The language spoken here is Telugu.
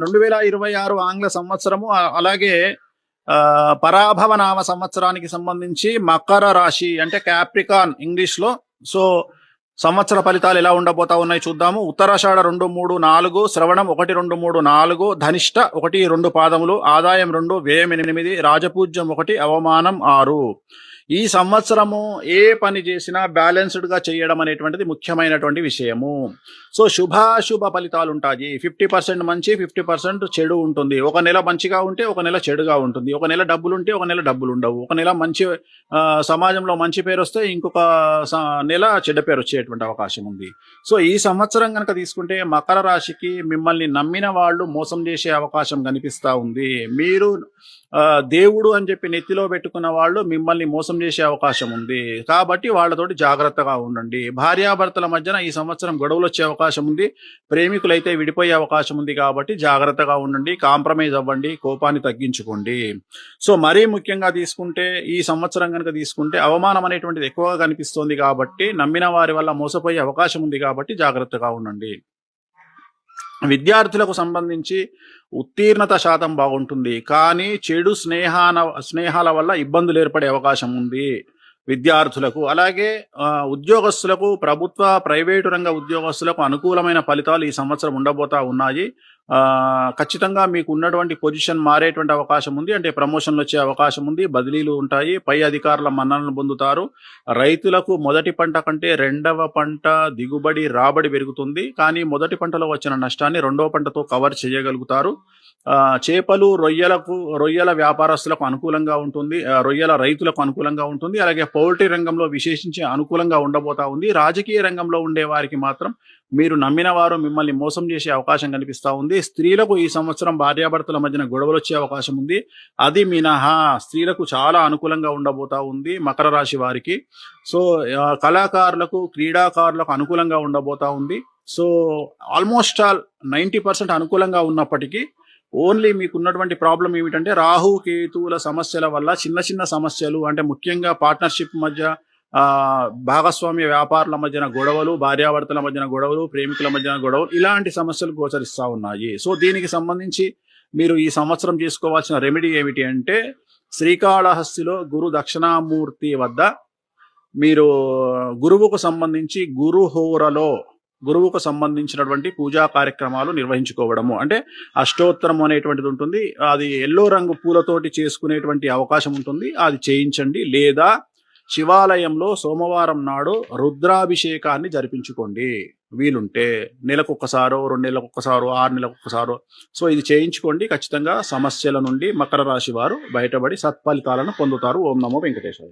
2026 ఆంగ్ల సంవత్సరము అలాగే పరాభవ నామ సంవత్సరానికి సంబంధించి మకర రాశి అంటే క్యాప్రికాన్ ఇంగ్లీష్ లో. సో సంవత్సర ఫలితాలు ఎలా ఉండబోతా ఉన్నాయి చూద్దాము. ఉత్తరాషాఢ 2, 3, 4, శ్రవణం 1, 2, 3, 4, ధనిష్ట 1, 2 పాదములు, ఆదాయం 2, వ్యయం 8, రాజపూజ్యం 1, అవమానం 6. ఈ సంవత్సరము ఏ పని చేసినా బ్యాలెన్స్డ్ గా చేయడం అనేటువంటిది ముఖ్యమైనటువంటి విషయము. సో శుభాశుభ ఫలితాలు ఉంటాయి. 50% మంచి, 50% చెడు ఉంటుంది. ఒక నెల మంచిగా ఉంటే ఒక నెల చెడుగా ఉంటుంది. ఒక నెల డబ్బులుంటే ఒక నెల డబ్బులు ఉండవు. ఒక నెల మంచి సమాజంలో మంచి పేరు వస్తే ఇంకొక నెల చెడ్డ పేరు వచ్చేటువంటి అవకాశం ఉంది. సో ఈ సంవత్సరం కనుక తీసుకుంటే మకర రాశికి మిమ్మల్ని నమ్మిన వాళ్ళు మోసం చేసే అవకాశం కనిపిస్తా ఉంది. మీరు దేవుడు అని చెప్పి నెత్తిలో పెట్టుకున్న వాళ్ళు మిమ్మల్ని మోసం చేసే అవకాశం ఉంది. కాబట్టి వాళ్ళతోటి జాగ్రత్తగా ఉండండి. భార్యాభర్తల మధ్యన ఈ సంవత్సరం గొడవలు వచ్చే అవకాశం ఉంది. ప్రేమికులైతే విడిపోయే అవకాశం ఉంది. కాబట్టి జాగ్రత్తగా ఉండండి, కాంప్రమైజ్ అవ్వండి, కోపాన్ని తగ్గించుకోండి. సో మరీ ముఖ్యంగా తీసుకుంటే ఈ సంవత్సరం కనుక తీసుకుంటే అవమానం అనేటువంటిది ఎక్కువగా కనిపిస్తోంది. కాబట్టి నమ్మిన వారి వల్ల మోసపోయే అవకాశం ఉంది. కాబట్టి జాగ్రత్తగా ఉండండి. విద్యార్థులకు సంబంధించి ఉత్తీర్ణత శాతం బాగుంటుంది. కానీ చెడు స్నేహాల వల్ల ఇబ్బందులు ఏర్పడే అవకాశం ఉంది విద్యార్థులకు. అలాగే ఉద్యోగస్తులకు, ప్రైవేటు రంగ ఉద్యోగస్తులకు అనుకూలమైన ఫలితాలు ఈ సంవత్సరం ఉండబోతా ఉన్నాయి. ఖచ్చితంగా మీకు ఉన్నటువంటి పొజిషన్ మారేటువంటి అవకాశం ఉంది. అంటే ప్రమోషన్లు వచ్చే అవకాశం ఉంది, బదిలీలు ఉంటాయి, పై అధికారుల మన్ననలు పొందుతారు. రైతులకు మొదటి పంట కంటే రెండవ పంట దిగుబడి రాబడి పెరుగుతుంది. కానీ మొదటి పంటలో వచ్చిన నష్టాన్ని రెండవ పంటతో కవర్ చేయగలుగుతారు. చేపలు, రొయ్యల వ్యాపారస్తులకు అనుకూలంగా ఉంటుంది, రొయ్యల రైతులకు అనుకూలంగా ఉంటుంది. అలాగే పౌల్ట్రీ రంగంలో విశేషించి అనుకూలంగా ఉండబోతా ఉంది. రాజకీయ రంగంలో ఉండే వారికి మాత్రం మీరు నమ్మిన వారు మిమ్మల్ని మోసం చేసే అవకాశం కనిపిస్తా ఉంది. స్త్రీలకు ఈ సంవత్సరం భార్యాభర్తల మధ్యన గొడవలు వచ్చే అవకాశం ఉంది. అది మినహా స్త్రీలకు చాలా అనుకూలంగా ఉండబోతా ఉంది మకర రాశి వారికి. సో కళాకారులకు, క్రీడాకారులకు అనుకూలంగా ఉండబోతా ఉంది. సో ఆల్మోస్ట్ ఆల్ 90% అనుకూలంగా ఉన్నప్పటికీ ఓన్లీ మీకున్నటువంటి ప్రాబ్లం ఏమిటంటే రాహు కేతువుల సమస్యల వల్ల చిన్న చిన్న సమస్యలు, అంటే ముఖ్యంగా పార్ట్నర్షిప్ మధ్య, భాగస్వామ్య వ్యాపారుల మధ్యన గొడవలు, భార్యాభర్తల మధ్యన గొడవలు, ప్రేమికుల మధ్యన గొడవలు, ఇలాంటి సమస్యలు గోచరిస్తూ ఉన్నాయి. సో దీనికి సంబంధించి మీరు ఈ సంవత్సరం చేసుకోవాల్సిన రెమెడీ ఏమిటి అంటే శ్రీకాళహస్తిలో గురు దక్షిణామూర్తి వద్ద మీరు గురువుకు సంబంధించి గురువుకు సంబంధించినటువంటి పూజా కార్యక్రమాలు నిర్వహించుకోవడము. అంటే అష్టోత్తరం అనేటువంటిది ఉంటుంది, అది ఎల్లో రంగు పూలతోటి చేసుకునేటువంటి అవకాశం ఉంటుంది, అది చేయించండి. లేదా శివాలయంలో సోమవారం నాడు రుద్రాభిషేకాన్ని జరిపించుకోండి వీలుంటే. నెలకొకసారో, 2 నెలలకొకసారో, 6 నెలలకొకసారో. సో ఇది చేయించుకోండి. ఖచ్చితంగా సమస్యల నుండి మకర రాశి వారు బయటపడి సత్ఫలితాలను పొందుతారు. ఓం నమో వెంకటేశాయ.